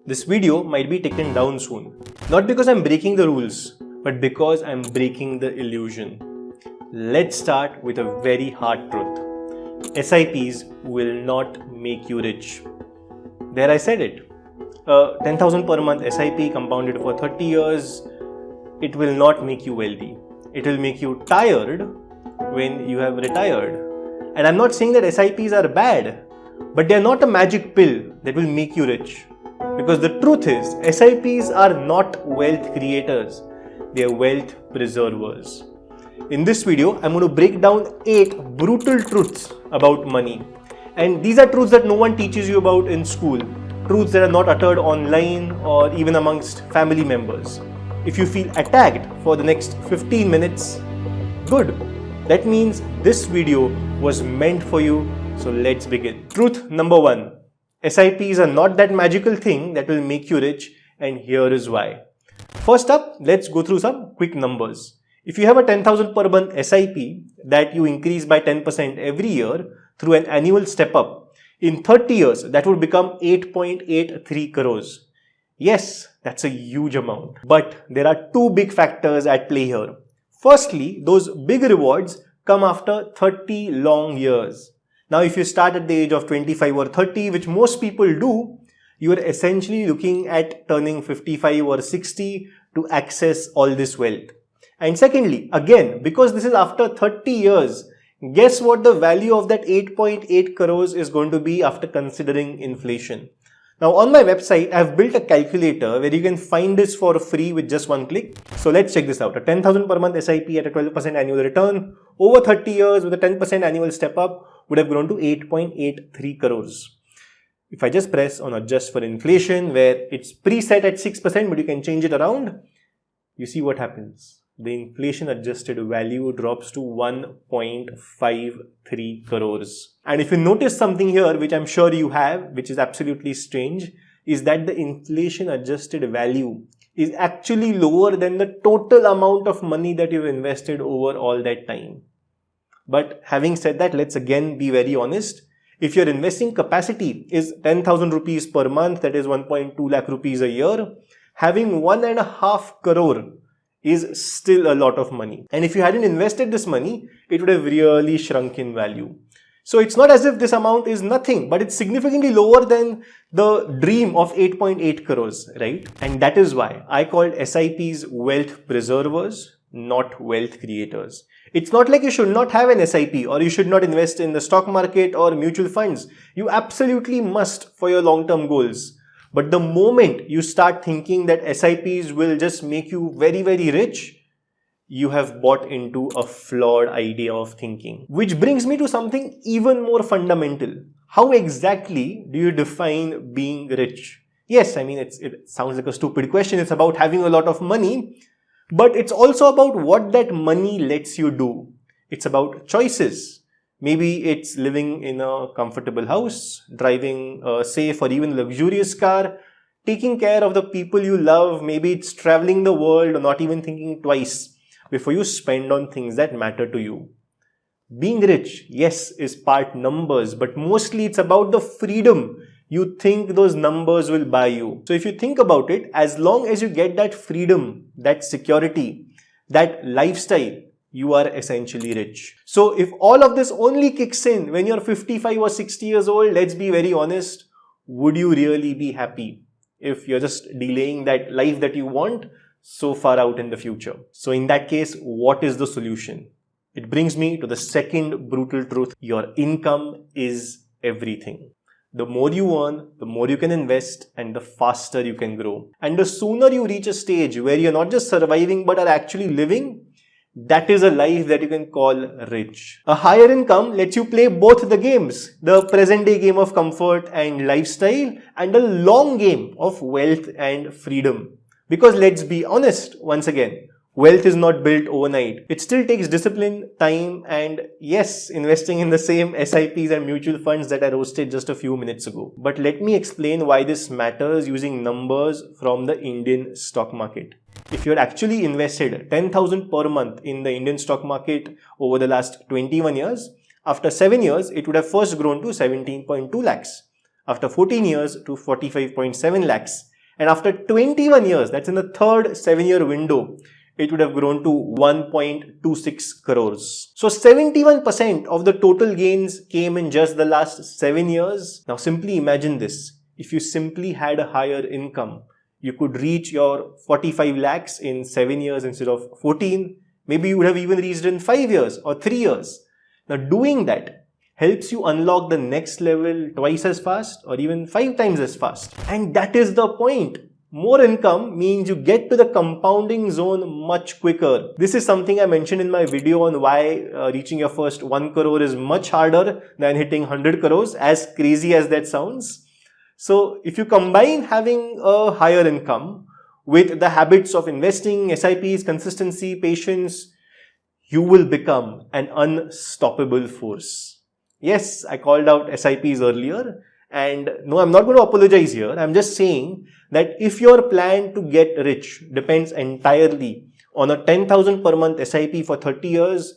This video might be taken down soon. Not because I'm breaking the rules, but because I'm breaking the illusion. Let's start with a very hard truth. SIPs will not make you rich. There I said it. 10,000 per month SIP compounded for 30 years, it will not make you wealthy. It will make you tired when you have retired. And I'm not saying that SIPs are bad, but they are not a magic pill that will make you rich. Because the truth is, SIPs are not wealth creators, they are wealth preservers. In this video, I'm going to break down 8 brutal truths about money. And these are truths that no one teaches you about in school. Truths that are not uttered online or even amongst family members. If you feel attacked for the next 15 minutes, good. That means this video was meant for you. So let's begin. Truth number 1. SIPs are not that magical thing that will make you rich, and here is why. First up, let's go through some quick numbers. If you have a 10,000 per month SIP that you increase by 10% every year through an annual step up, in 30 years that would become 8.83 crores. Yes, that's a huge amount. But there are two big factors at play here. Firstly, those big rewards come after 30 long years. Now, if you start at the age of 25 or 30, which most people do, you are essentially looking at turning 55 or 60 to access all this wealth. And secondly, again, because this is after 30 years, guess what the value of that 8.8 crores is going to be after considering inflation. Now, on my website, I've built a calculator where you can find this for free with just one click. So let's check this out. A 10,000 per month SIP at a 12% annual return over 30 years with a 10% annual step up would have grown to 8.83 crores. If I just press on adjust for inflation, where it's preset at 6%, but you can change it around, you see what happens. The inflation adjusted value drops to 1.53 crores. And if you notice something here, which I'm sure you have, which is absolutely strange, is that the inflation adjusted value is actually lower than the total amount of money that you've invested over all that time. But having said that, let's again be very honest. If your investing capacity is 10,000 rupees per month, that is 1.2 lakh rupees a year, having 1.5 crore is still a lot of money. And if you hadn't invested this money, it would have really shrunk in value. So it's not as if this amount is nothing, but it's significantly lower than the dream of 8.8 crores, right? And that is why I called SIPs wealth preservers, not wealth creators. It's not like you should not have an SIP or you should not invest in the stock market or mutual funds. You absolutely must for your long-term goals. But the moment you start thinking that SIPs will just make you very, very rich, you have bought into a flawed idea of thinking. Which brings me to something even more fundamental. How exactly do you define being rich? Yes, I mean, it sounds like a stupid question. It's about having a lot of money, but it's also about what that money lets you do. It's about choices. Maybe it's living in a comfortable house, driving a safe or even luxurious car, taking care of the people you love. Maybe it's traveling the world or not even thinking twice before you spend on things that matter to you. Being rich, yes, is part numbers, but mostly it's about the freedom you think those numbers will buy you. So if you think about it, as long as you get that freedom, that security, that lifestyle, you are essentially rich. So if all of this only kicks in when you're 55 or 60 years old, let's be very honest, would you really be happy if you're just delaying that life that you want so far out in the future? So in that case, what is the solution? It brings me to the second brutal truth. Your income is everything. The more you earn, the more you can invest and the faster you can grow. And the sooner you reach a stage where you're not just surviving but are actually living, that is a life that you can call rich. A higher income lets you play both the games, the present day game of comfort and lifestyle and a long game of wealth and freedom. Because let's be honest, once again, wealth is not built overnight. It still takes discipline, time, and yes, investing in the same SIPs and mutual funds that I roasted just a few minutes ago. But let me explain why this matters using numbers from the Indian stock market. If you had actually invested 10,000 per month in the Indian stock market over the last 21 years, after 7 years, it would have first grown to 17.2 lakhs. After 14 years to 45.7 lakhs. And after 21 years, that's in the third 7-year window, it would have grown to 1.26 crores. So 71% of the total gains came in just the last 7 years. Now simply imagine this. If you simply had a higher income, you could reach your 45 lakhs in 7 years instead of 14. Maybe you would have even reached in 5 years or 3 years. Now doing that helps you unlock the next level twice as fast or even 5 times as fast. And that is the point. More income means you get to the compounding zone much quicker. This is something I mentioned in my video on why reaching your first 1 crore is much harder than hitting 100 crores, as crazy as that sounds. So if you combine having a higher income with the habits of investing, SIPs, consistency, patience, you will become an unstoppable force. Yes, I called out SIPs earlier, and no, I'm not going to apologize here. I'm just saying that if your plan to get rich depends entirely on a 10,000 per month SIP for 30 years,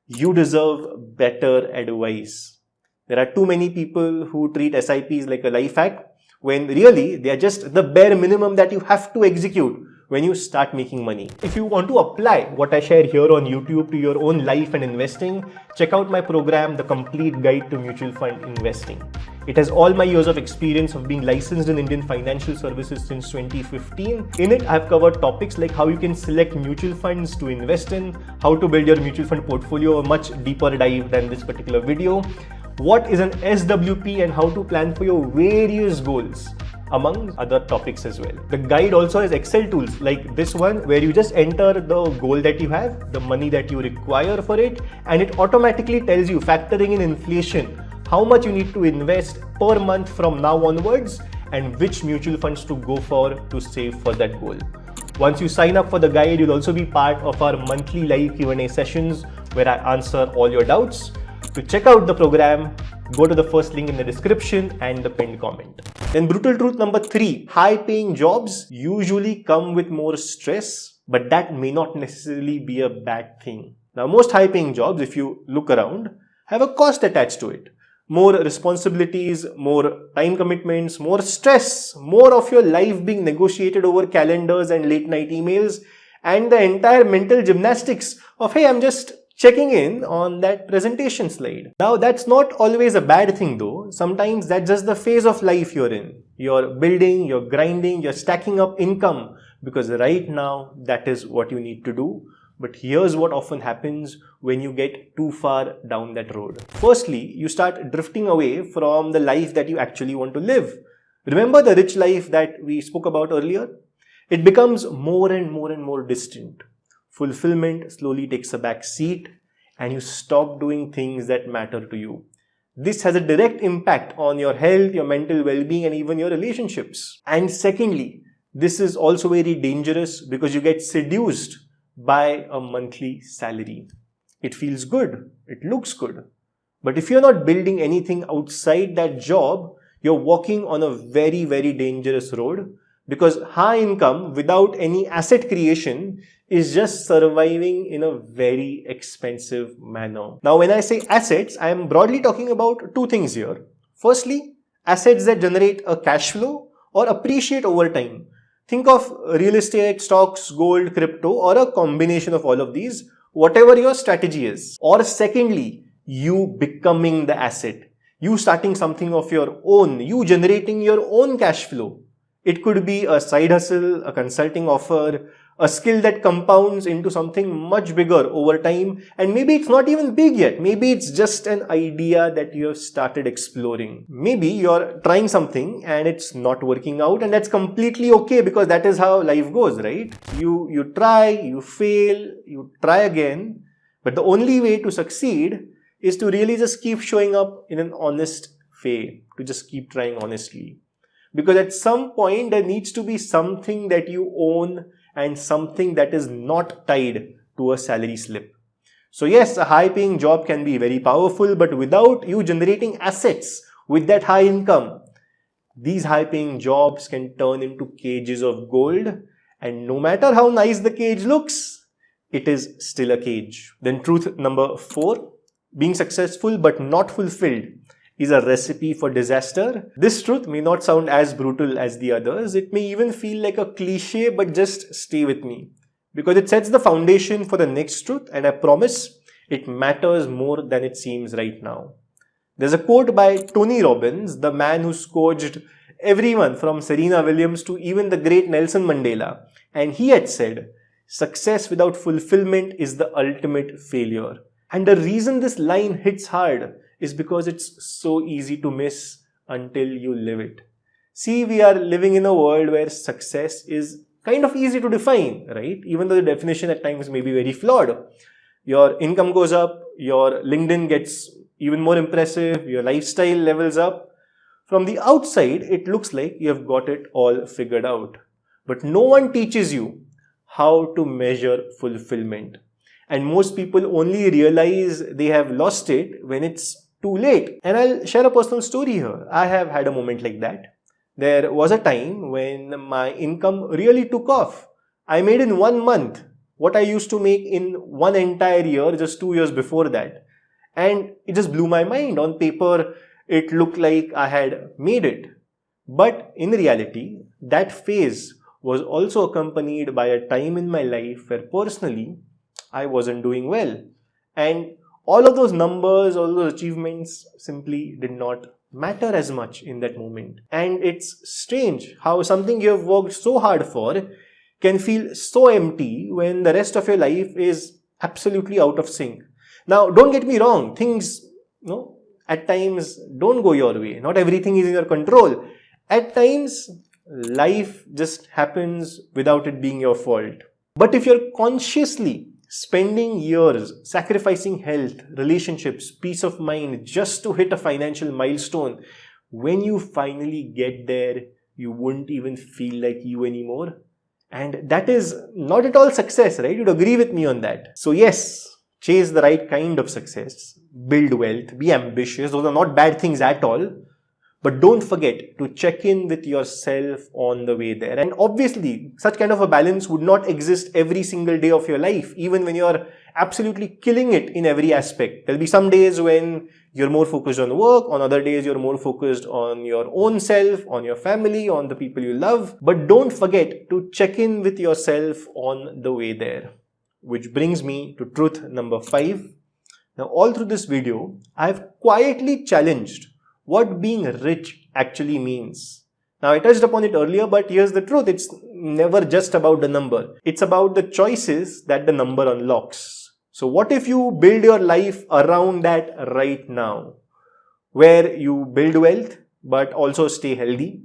you deserve better advice. There are too many people who treat SIPs like a life hack, when really they are just the bare minimum that you have to execute when you start making money. If you want to apply what I share here on YouTube to your own life and investing, check out my program, The Complete Guide to Mutual Fund Investing. It has all my years of experience of being licensed in Indian financial services since 2015. In it, I've covered topics like how you can select mutual funds to invest in, how to build your mutual fund portfolio, a much deeper dive than this particular video, what is an SWP and how to plan for your various goals, among other topics as well. The guide also has Excel tools like this one, where you just enter the goal that you have, the money that you require for it, and it automatically tells you, factoring in inflation, how much you need to invest per month from now onwards and which mutual funds to go for to save for that goal. Once you sign up for the guide, you'll also be part of our monthly live Q&A sessions where I answer all your doubts. To check out the program, go to the first link in the description and the pinned comment. Then brutal truth number 3, high-paying jobs usually come with more stress, but that may not necessarily be a bad thing. Now, most high-paying jobs, if you look around, have a cost attached to it. More responsibilities, more time commitments, more stress, more of your life being negotiated over calendars and late night emails, and the entire mental gymnastics of, hey, I'm just checking in on that presentation slide. Now, that's not always a bad thing though. Sometimes that's just the phase of life you're in. You're building, you're grinding, you're stacking up income because right now that is what you need to do. But here's what often happens when you get too far down that road. Firstly, you start drifting away from the life that you actually want to live. Remember the rich life that we spoke about earlier? It becomes more and more distant. Fulfillment slowly takes a back seat and you stop doing things that matter to you. This has a direct impact on your health, your mental well-being, and even your relationships. And secondly, this is also very dangerous because you get seduced by a monthly salary. It feels good, it looks good. But if you're not building anything outside that job, you're walking on a very dangerous road, because high income without any asset creation is just surviving in a very expensive manner. Now, when I say assets, I am broadly talking about two things here. Firstly, assets that generate a cash flow or appreciate over time. Think of real estate, stocks, gold, crypto, or a combination of all of these, whatever your strategy is. Or secondly, you becoming the asset. You starting something of your own, you generating your own cash flow. It could be a side hustle, a consulting offer, a skill that compounds into something much bigger over time, and maybe it's not even big yet. Maybe it's just an idea that you have started exploring. Maybe you're trying something and it's not working out, and that's completely okay because that is how life goes, right? You try, you fail, you try again, but the only way to succeed is to really just keep showing up in an honest way, to just keep trying honestly. Because at some point there needs to be something that you own and something that is not tied to a salary slip. So yes, a high-paying job can be very powerful, but without you generating assets with that high income, these high-paying jobs can turn into cages of gold, and no matter how nice the cage looks, it is still a cage. Then truth number 4, being successful but not fulfilled is a recipe for disaster. This truth may not sound as brutal as the others. It may even feel like a cliche, but just stay with me, because it sets the foundation for the next truth, and I promise it matters more than it seems right now. There's a quote by Tony Robbins, the man who coached everyone from Serena Williams to even the great Nelson Mandela, and he had said, "Success without fulfillment is the ultimate failure." And the reason this line hits hard is because it's so easy to miss until you live it. See, we are living in a world where success is kind of easy to define, right? Even though the definition at times may be very flawed. Your income goes up, your LinkedIn gets even more impressive, your lifestyle levels up. From the outside, it looks like you have got it all figured out. But no one teaches you how to measure fulfillment. And most people only realize they have lost it when it's too late. And I'll share a personal story here. I have had a moment like that. There was a time when my income really took off. I made in 1 month what I used to make in one entire year just 2 years before that. And it just blew my mind. On paper, it looked like I had made it. But in reality, that phase was also accompanied by a time in my life where personally, I wasn't doing well. And all of those numbers, all those achievements simply did not matter as much in that moment. And it's strange how something you have worked so hard for can feel so empty when the rest of your life is absolutely out of sync. Now, don't get me wrong, things, at times don't go your way. Not everything is in your control. At times, life just happens without it being your fault. But if you're consciously spending years sacrificing health, relationships, peace of mind just to hit a financial milestone, when you finally get there, you wouldn't even feel like you anymore. And that is not at all success, right? You'd agree with me on that. So yes, chase the right kind of success, build wealth, be ambitious. Those are not bad things at all. But don't forget to check in with yourself on the way there. And obviously, such kind of a balance would not exist every single day of your life, even when you're absolutely killing it in every aspect. There'll be some days when you're more focused on work, on other days you're more focused on your own self, on your family, on the people you love. But don't forget to check in with yourself on the way there. Which brings me to truth number 5. Now, all through this video, I've quietly challenged what being rich actually means. Now, I touched upon it earlier, but here's the truth. It's never just about the number. It's about the choices that the number unlocks. So what if you build your life around that right now, where you build wealth, but also stay healthy,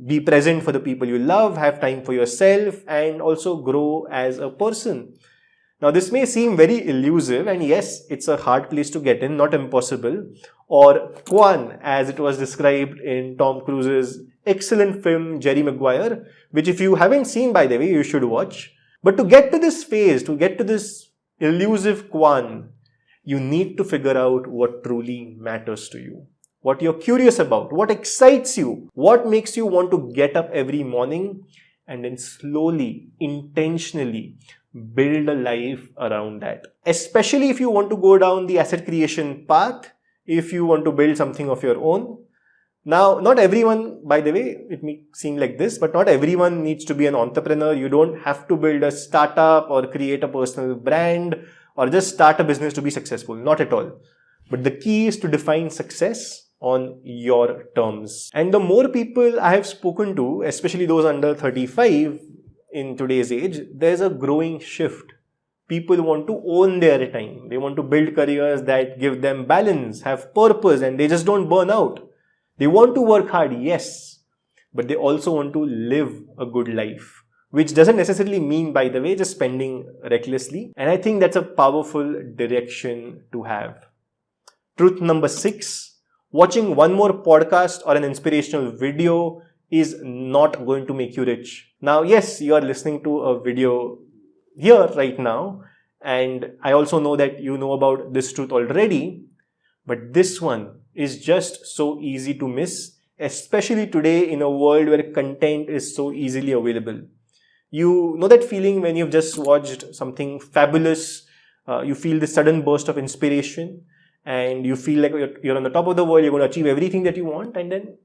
be present for the people you love, have time for yourself, and also grow as a person. Now, this may seem very elusive, and yes, it's a hard place to get in, not impossible. Or Kwan, as it was described in Tom Cruise's excellent film Jerry Maguire, which if you haven't seen, by the way, you should watch. But to get to this phase, to get to this elusive Kwan, you need to figure out what truly matters to you, what you're curious about, what excites you, what makes you want to get up every morning, and then slowly, intentionally build a life around that. Especially if you want to go down the asset creation path, if you want to build something of your own. Now, not everyone, by the way, it may seem like this, but not everyone needs to be an entrepreneur. You don't have to build a startup or create a personal brand or just start a business to be successful. Not at all. But the key is to define success on your terms. And the more people I have spoken to, especially those under 35 in today's age, there's a growing shift. People want to own their time. They want to build careers that give them balance, have purpose, and they just don't burn out. They want to work hard, yes, but they also want to live a good life, which doesn't necessarily mean, by the way, just spending recklessly. And I think that's a powerful direction to have. Truth number 6, watching one more podcast or an inspirational video is not going to make you rich. Now, yes, you are listening to a video here right now, and I also know that you know about this truth already, but this one is just so easy to miss, especially today in a world where content is so easily available. You know that feeling when you've just watched something fabulous, you feel this sudden burst of inspiration, and you feel like you're on the top of the world, you're going to achieve everything that you want, and then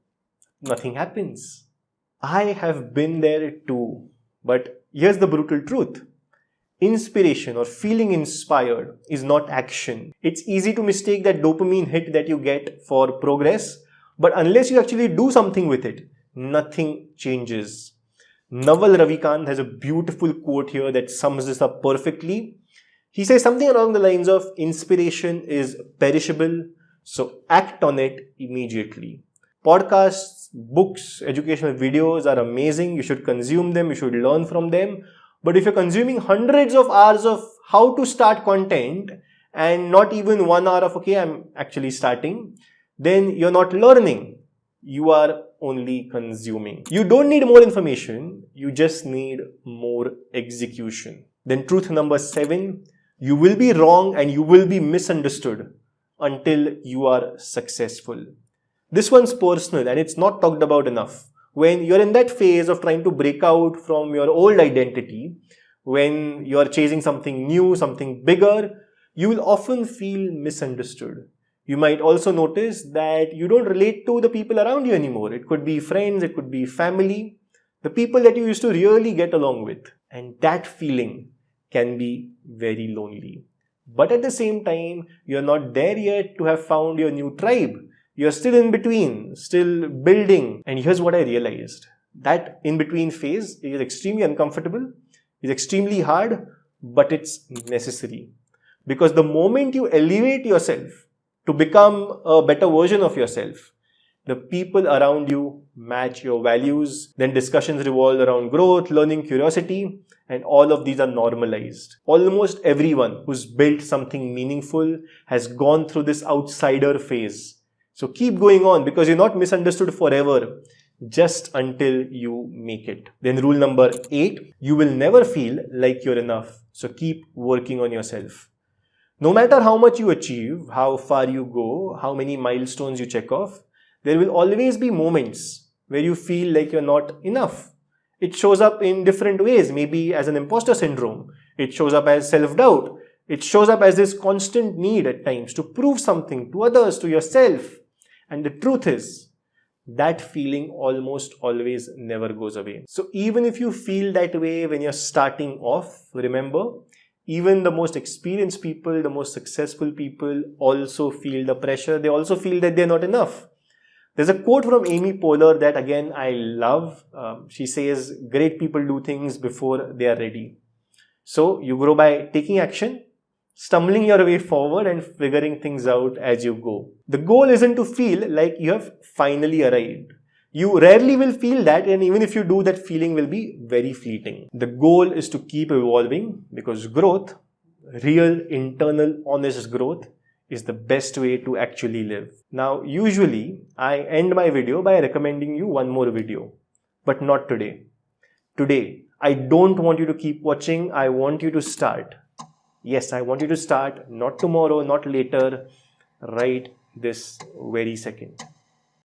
nothing happens. I have been there too. But here's the brutal truth. Inspiration or feeling inspired is not action. It's easy to mistake that dopamine hit that you get for progress, but unless you actually do something with it, nothing changes. Naval Ravikant has a beautiful quote here that sums this up perfectly. He says something along the lines of, inspiration is perishable, so act on it immediately. Podcasts, books, educational videos are amazing. You should consume them. You should learn from them. But if you're consuming hundreds of hours of how to start content and not even 1 hour of, okay, I'm actually starting, then you're not learning. You are only consuming. You don't need more information. You just need more execution. Then truth number 7, you will be wrong and you will be misunderstood until you are successful. This one's personal and it's not talked about enough. When you're in that phase of trying to break out from your old identity, when you're chasing something new, something bigger, you will often feel misunderstood. You might also notice that you don't relate to the people around you anymore. It could be friends, it could be family, the people that you used to really get along with. And that feeling can be very lonely. But at the same time, you're not there yet to have found your new tribe. You're still in between, still building. And here's what I realized. That in-between phase is extremely uncomfortable, is extremely hard, but it's necessary. Because the moment you elevate yourself to become a better version of yourself, the people around you match your values, then discussions revolve around growth, learning, curiosity, and all of these are normalized. Almost everyone who's built something meaningful has gone through this outsider phase. So keep going on because you're not misunderstood forever, just until you make it. Then rule number 8, you will never feel like you're enough. So keep working on yourself. No matter how much you achieve, how far you go, how many milestones you check off, there will always be moments where you feel like you're not enough. It shows up in different ways, maybe as an imposter syndrome. It shows up as self-doubt. It shows up as this constant need at times to prove something to others, to yourself. And the truth is, that feeling almost always never goes away. So even if you feel that way when you're starting off, remember, even the most experienced people, the most successful people also feel the pressure. They also feel that they're not enough. There's a quote from Amy Poehler that again I love. She says, great people do things before they are ready. So you grow by taking action, stumbling your way forward and figuring things out as you go. The goal isn't to feel like you have finally arrived. You rarely will feel that, and even if you do, that feeling will be very fleeting. The goal is to keep evolving because growth, real internal honest growth, is the best way to actually live. Now, usually I end my video by recommending you one more video, but not today. Today, I don't want you to keep watching. I want you to start. Yes, I want you to start, not tomorrow, not later, right this very second.